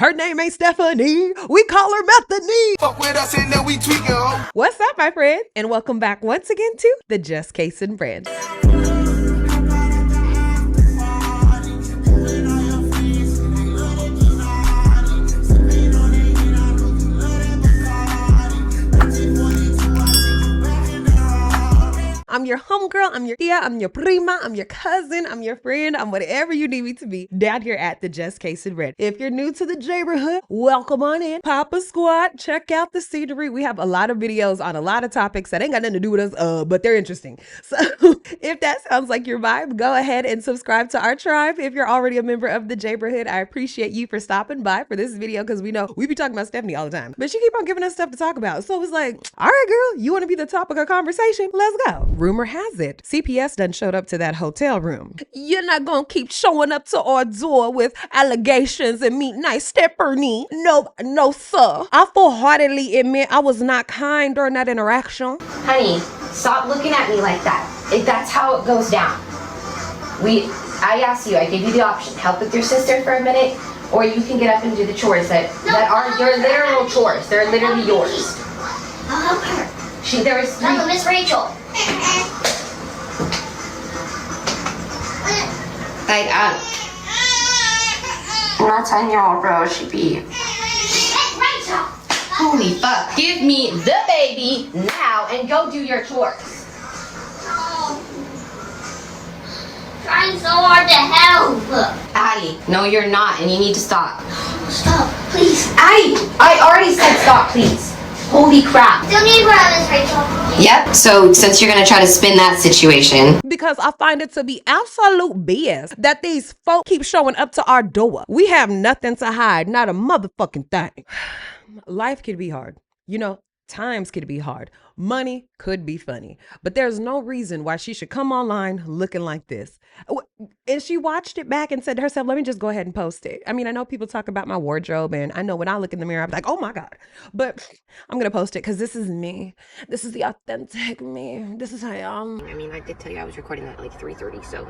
Her name ain't Stephanie. We call her Methanie. Fuck with us and then we tweaking, ho. What's up, my friend? And welcome back once again to the Just Casing Brand. I'm your homegirl, I'm your tia, I'm your prima, I'm your cousin, I'm your friend, I'm whatever you need me to be down here at the Just Casing Brand. If you're new to the neighborhood, welcome on in. Pop a squat, check out the scenery. We have a lot of videos on a lot of topics that ain't got nothing to do with us, but they're interesting. So if that sounds like your vibe, go ahead and subscribe to our tribe. If you're already a member of the neighborhood, I appreciate you for stopping by for this video because we know we be talking about Stephanie all the time, but she keep on giving us stuff to talk about. So it's like, all right, girl, you want to be the topic of conversation? Let's go. Rumor has it, CPS done showed up to that hotel room. You're not gonna keep showing up to our door with allegations and meet nice Stephanie. No, sir. I full-heartedly admit I was not kind during that interaction. Honey, stop looking at me like that. That's how it goes down. I asked you, I gave you the option, help with your sister for a minute, or you can get up and do the chores that are your literal chores. They're literally yours. I'll help her. No, Miss Rachel. Like, I'm not 10-year-old bro, she be. Rachel. Holy fuck. Give me the baby now and go do your chores. Oh. Trying so hard to help. Addie, no you're not and you need to stop. Stop, please. Addie, I already said stop, please. Holy crap. Still need her, Miss Rachel. Yep, so since you're gonna try to spin that situation. Because I find it to be absolute BS that these folk keep showing up to our door. We have nothing to hide, not a motherfucking thing. Life could be hard. You know, times could be hard. Money could be funny. But there's no reason why she should come online looking like this. And she watched it back and said to herself, let me just go ahead and post it. I mean, I know people talk about my wardrobe, and I know when I look in the mirror, I'm like, oh my God. But I'm going to post it because this is me. This is the authentic me. This is how I am. I mean, I did tell you I was recording that at like 3:30, so.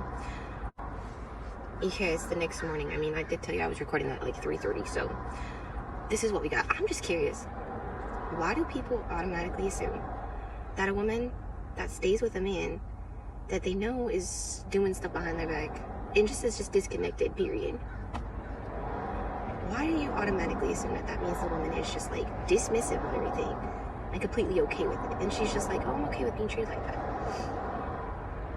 Because the next morning, I mean, I did tell you I was recording that at like 3:30, so. This is what we got. I'm just curious. Why do people automatically assume that a woman that stays with a man that they know is doing stuff behind their back and just is just disconnected, period? Why do you automatically assume that that means the woman is just like dismissive of everything and completely okay with it? And she's just like, oh, I'm okay with being treated like that.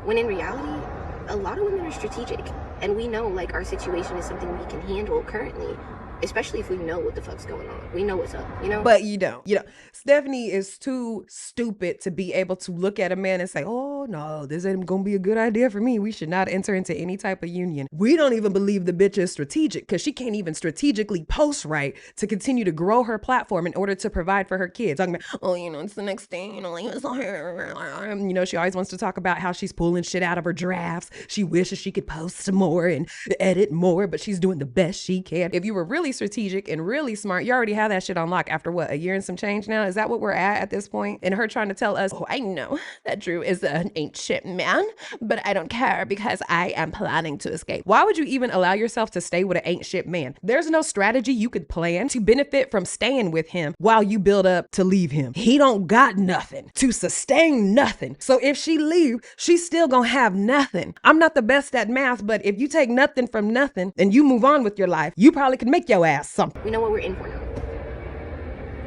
When in reality, a lot of women are strategic, and we know like our situation is something we can handle currently. Especially if we know what the fuck's going on. We know what's up, you know? But you don't. Stephanie is too stupid to be able to look at a man and say, oh, no, this ain't gonna be a good idea for me. We should not enter into any type of union. We don't even believe the bitch is strategic because she can't even strategically post right to continue to grow her platform in order to provide for her kids. Talking about, oh, it's the next thing, like, it's her. She always wants to talk about how she's pulling shit out of her drafts. She wishes she could post some more and edit more, but she's doing the best she can. If you were really strategic and really smart, you already have that shit on lock after what, a year and some change now? Is that what we're at this point? And her trying to tell us, oh, I know that Drew is an ancient man, but I don't care because I am planning to escape. Why would you even allow yourself to stay with an ancient man? There's no strategy you could plan to benefit from staying with him while you build up to leave him. He don't got nothing to sustain nothing. So if she leave, she's still gonna have nothing. I'm not the best at math, but if you take nothing from nothing and you move on with your life, you probably could make your ass something. We know what we're in for now.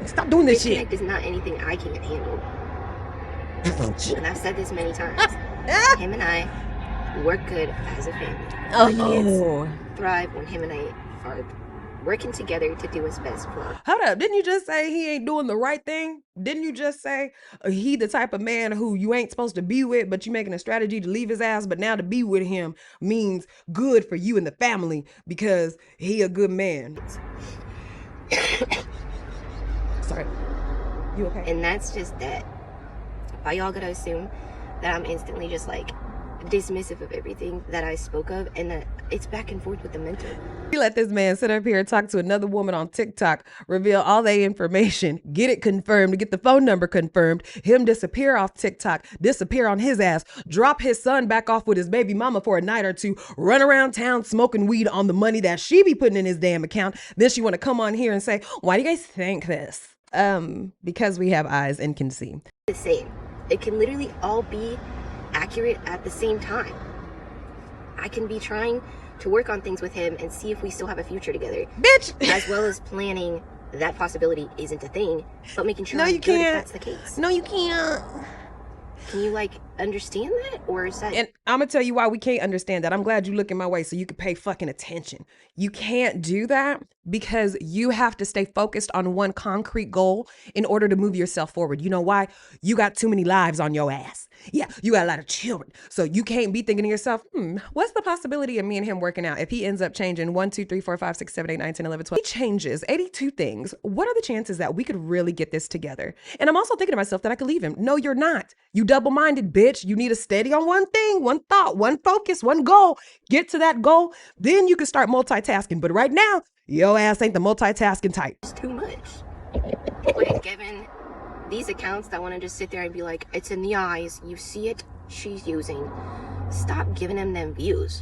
Stop doing this shit. Disconnect is not anything I can't handle. And I've said this many times. Him and I work good as a family. Our kids thrive when him and I are working together to do what's best for them. Hold up, didn't you just say he ain't doing the right thing? Didn't you just say he the type of man who you ain't supposed to be with, but you making a strategy to leave his ass, but now to be with him means good for you and the family because he a good man? Sorry, you okay? And that's just that. Why y'all gotta assume that I'm instantly just like dismissive of everything that I spoke of, and that it's back and forth with the mentor. You let this man sit up here and talk to another woman on TikTok, reveal all their information, get it confirmed, get the phone number confirmed, him disappear off TikTok, disappear on his ass, drop his son back off with his baby mama for a night or two, run around town smoking weed on the money that she be putting in his damn account. Then she want to come on here and say, why do you guys think this? Because we have eyes and can see. The same. It can literally all be accurate at the same time. I can be trying to work on things with him and see if we still have a future together, Bitch! as well as planning that possibility isn't a thing, but making sure No, I'm you good if can't. that's the case. No, you can't. Can you like understand that, or is that? And I'm gonna tell you why we can't understand that. I'm glad you looking my way so you can pay fucking attention. You can't do that because you have to stay focused on one concrete goal in order to move yourself forward. You know why? You got too many lives on your ass. Yeah, you got a lot of children. So you can't be thinking to yourself, what's the possibility of me and him working out if he ends up changing 1, 2, 3, 4, 5, 6, 7, 8, 9, 10, 11, 12? He changes 82 things. What are the chances that we could really get this together? And I'm also thinking to myself that I could leave him. No, you're not. You double-minded bitch. You need to steady on one thing, one thought, one focus, one goal. Get to that goal. Then you can start multitasking. But right now, your ass ain't the multitasking type. It's too much. Like, given these accounts that want to just sit there and be like, it's in the eyes, you see it, she's using. Stop giving them views.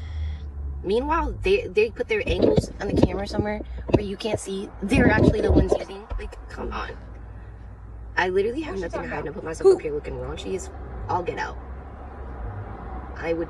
Meanwhile, they put their angles on the camera somewhere where you can't see. They're actually the ones using. Like, come on. I literally have nothing to hide and put myself up here looking raunchy as all get out. I would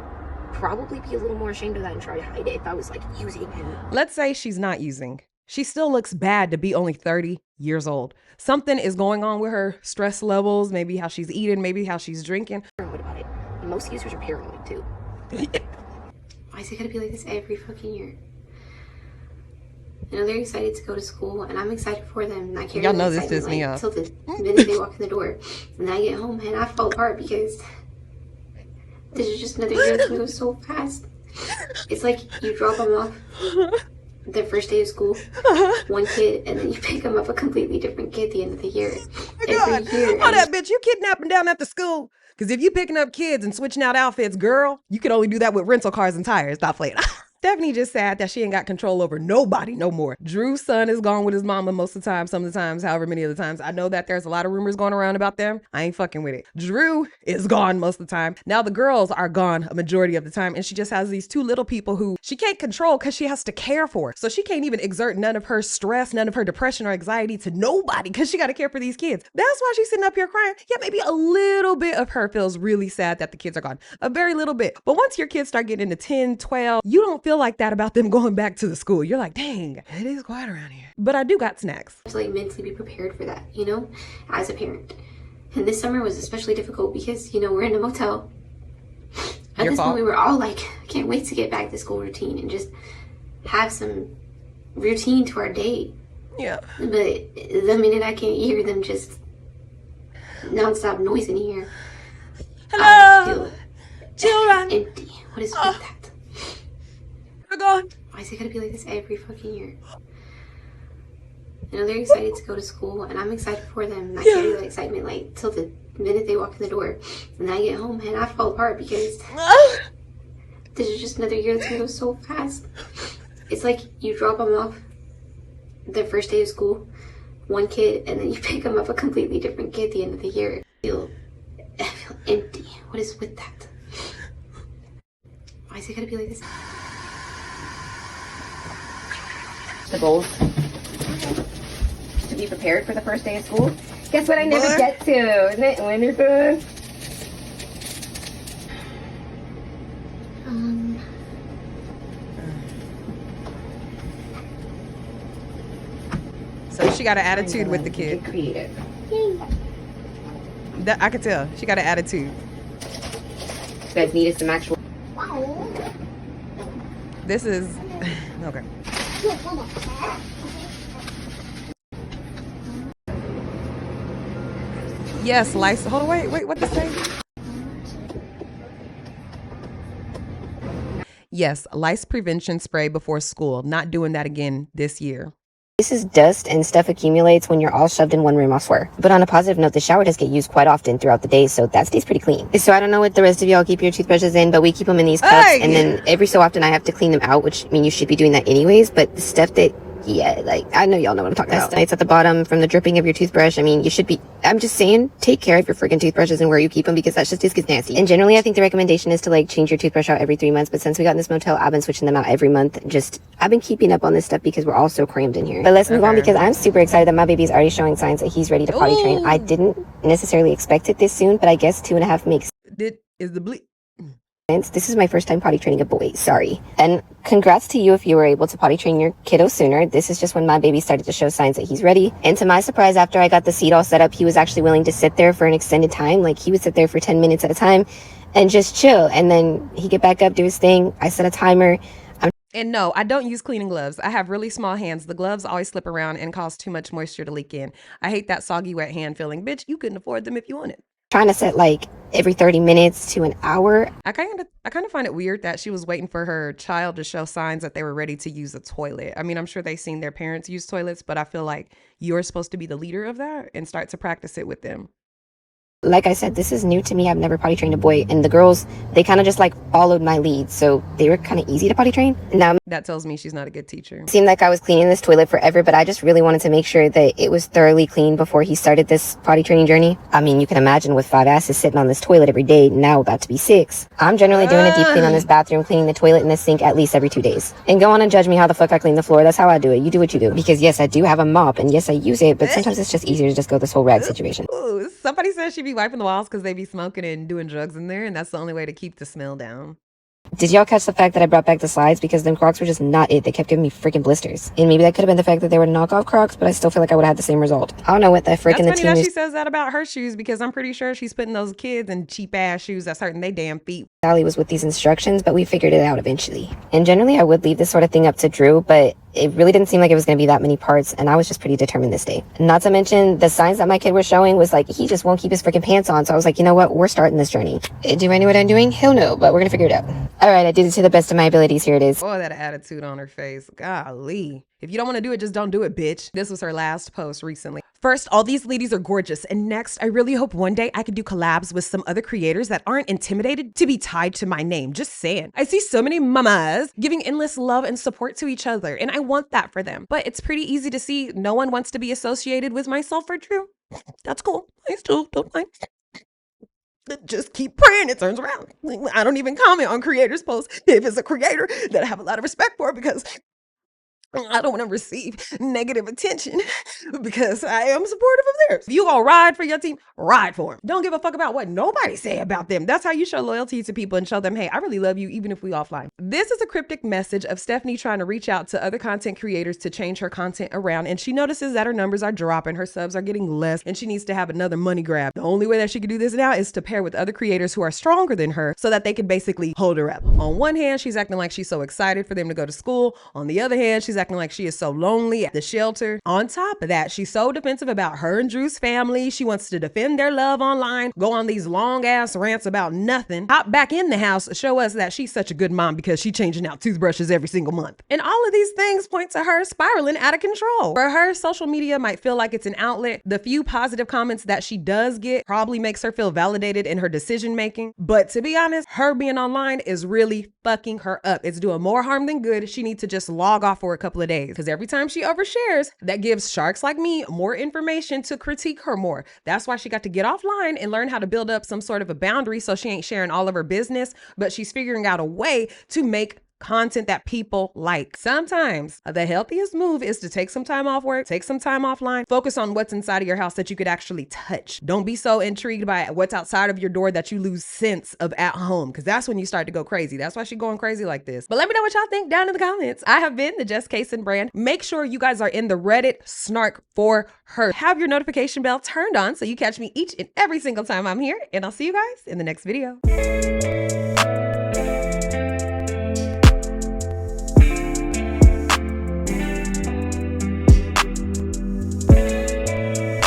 probably be a little more ashamed of that and try to hide it if I was like using him. Let's say she's not using. She still looks bad to be only 30 years old. Something is going on with her stress levels, maybe how she's eating, maybe how she's drinking. What about it? Most users are paranoid too. Why is it gotta be like this every fucking year? You know, they're excited to go to school, and I'm excited for them. And I can't Y'all know this pisses me off. Till the minute they walk in the door. And then I get home, and I fall apart because this is just another year that's gonna go so fast. It's like you drop them off the first day of school, one kid, and then you pick them up a completely different kid at the end of the year. Every year. Oh, that bitch, you kidnapping down at the school. Because if you picking up kids and switching out outfits, girl, you can only do that with rental cars and tires. Stop playing. Stephanie just sad that she ain't got control over nobody no more. Drew's son is gone with his mama most of the time, some of the times, however many of the times. I know that there's a lot of rumors going around about them. I ain't fucking with it. Drew is gone most of the time. Now the girls are gone a majority of the time, and she just has these two little people who she can't control because she has to care for. So she can't even exert none of her stress, none of her depression or anxiety to nobody because she got to care for these kids. That's why she's sitting up here crying. Yeah, maybe a little bit of her feels really sad that the kids are gone. A very little bit. But once your kids start getting into 10, 12, you don't feel like that about them going back to the school. You're like, dang, it is quiet around here. But I do got snacks. To like mentally be prepared for that, you know, as a parent. And this summer was especially difficult because, you know, we're in a motel. At this point, we were all like, I can't wait to get back to school routine and just have some routine to our day. Yeah. But the minute I can't hear them just nonstop noise in here, I feel children, empty. What is with that? We're gone. Why is it gotta be like this every fucking year? You know, they're excited to go to school, and I'm excited for them. And I carry that excitement like till the minute they walk in the door. And then I get home and I fall apart because this is just another year that's gonna go so fast. It's like you drop them off the first day of school, one kid, and then you pick them up a completely different kid at the end of the year. I feel empty. What is with that? Why is it gotta be like this? The goals to be prepared for the first day of school. Guess what I never get to? Isn't it wonderful? So she got an attitude with the kid. Get creative. I could tell. She got an attitude. You guys needed some actual. This is okay. Yes, lice. Hold on, wait, what this say? Yes, lice prevention spray before school. Not doing that again this year. This is dust and stuff accumulates when you're all shoved in one room, I swear. But on a positive note, the shower does get used quite often throughout the day, so that stays pretty clean. So I don't know what the rest of y'all keep your toothbrushes in, but we keep them in these cups, and then every so often I have to clean them out, which I mean, you should be doing that anyways, but the stuff that, yeah, like, I know y'all know what I'm talking about. It's at the bottom from the dripping of your toothbrush. I mean, you should be, I'm just saying, take care of your freaking toothbrushes and where you keep them, because that just gets nasty. And generally, I think the recommendation is to like change your toothbrush out every 3 months, but since we got in this motel, I've been switching them out every month. I've been keeping up on this stuff because we're all so cramped in here. But let's move on, because I'm super excited that my baby's already showing signs that he's ready to potty train. I didn't necessarily expect it this soon, but I guess 2.5 makes this is my first time potty training a boy, sorry. And congrats to you if you were able to potty train your kiddo sooner. This is just when my baby started to show signs that he's ready. And to my surprise, after I got the seat all set up, he was actually willing to sit there for an extended time. Like, he would sit there for 10 minutes at a time and just chill. And then he'd get back up, do his thing. I set a timer. And no, I don't use cleaning gloves. I have really small hands. The gloves always slip around and cause too much moisture to leak in. I hate that soggy, wet hand feeling. Bitch, you couldn't afford them if you wanted. Trying to set like every 30 minutes to an hour. I kind of find it weird that she was waiting for her child to show signs that they were ready to use a toilet. I mean, I'm sure they've seen their parents use toilets, but I feel like you're supposed to be the leader of that and start to practice it with them. Like I said, this is new to me. I've never potty trained a boy, and the girls, they kind of just like followed my lead, so they were kind of easy to potty train. Now that tells me she's not a good teacher. It seemed like I was cleaning this toilet forever, but I just really wanted to make sure that it was thoroughly clean before he started this potty training journey. I mean, you can imagine with 5 asses sitting on this toilet every day, now about to be 6. I'm generally doing a deep clean on this bathroom, cleaning the toilet and the sink at least every 2 days. And go on and judge me how the fuck I clean the floor. That's how I do it. You do what you do. Because yes, I do have a mop, and yes, I use it, but sometimes it's just easier to just go this whole rag situation. Ooh, somebody says she'd be wiping the walls because they be smoking and doing drugs in there, and that's the only way to keep the smell down. Did y'all catch the fact that I brought back the slides? Because them Crocs were just not it. They kept giving me freaking blisters. And maybe that could have been the fact that they were knockoff Crocs, but I still feel like I would have had the same result. I don't know what that freaking That's funny that she says that about her shoes, because I'm pretty sure she's putting those kids in cheap ass shoes that's hurting they damn feet. Sally was with these instructions, but we figured it out eventually. And generally I would leave this sort of thing up to Drew, but it really didn't seem like it was going to be that many parts, and I was just pretty determined this day. Not to mention, the signs that my kid was showing was like, he just won't keep his freaking pants on, so I was like, you know what, we're starting this journey. Do I know what I'm doing? Hell no, but we're going to figure it out. Alright, I did it to the best of my abilities, here it is. Boy, that attitude on her face, golly. If you don't want to do it, just don't do it, bitch. This was her last post recently. First, all these ladies are gorgeous. And next, I really hope one day I could do collabs with some other creators that aren't intimidated to be tied to my name. Just saying. I see so many mamas giving endless love and support to each other, and I want that for them. But it's pretty easy to see no one wants to be associated with myself or Drew. That's cool. I still don't mind. Just keep praying it turns around. I don't even comment on creators' posts if it's a creator that I have a lot of respect for, because I don't want to receive negative attention, because I am supportive of theirs. If you gonna ride for your team, ride for them. Don't give a fuck about what nobody say about them. That's how you show loyalty to people and show them, hey, I really love you even if we offline. This is a cryptic message of Stephanie trying to reach out to other content creators to change her content around, and she notices that her numbers are dropping, her subs are getting less, and she needs to have another money grab. The only way that she can do this now is to pair with other creators who are stronger than her so that they can basically hold her up. On one hand, she's acting like she's so excited for them to go to school. On the other hand, she's acting like she is so lonely at the shelter. On top of that, she's so defensive about her and Drew's family. She wants to defend their love online, go on these long ass rants about nothing, hop back in the house to show us that she's such a good mom because she's changing out toothbrushes every single month. And all of these things point to her spiraling out of control. For her, social media might feel like it's an outlet. The few positive comments that she does get probably makes her feel validated in her decision making. But to be honest, her being online is really fucking her up. It's doing more harm than good. She needs to just log off for a couple of days, because every time she overshares, that gives sharks like me more information to critique her more. That's why she got to get offline and learn how to build up some sort of a boundary so she ain't sharing all of her business, but she's figuring out a way to make content that people like. Sometimes the healthiest move is to take some time off work, take some time offline, focus on what's inside of your house that you could actually touch. Don't be so intrigued by what's outside of your door that you lose sense of at home, because that's when you start to go crazy. That's why she's going crazy like this. But let me know what y'all think down in the comments. I have been the Just Kaysen brand. Make sure you guys are in the Reddit snark for her. Have your notification bell turned on so you catch me each and every single time I'm here, and I'll see you guys in the next video.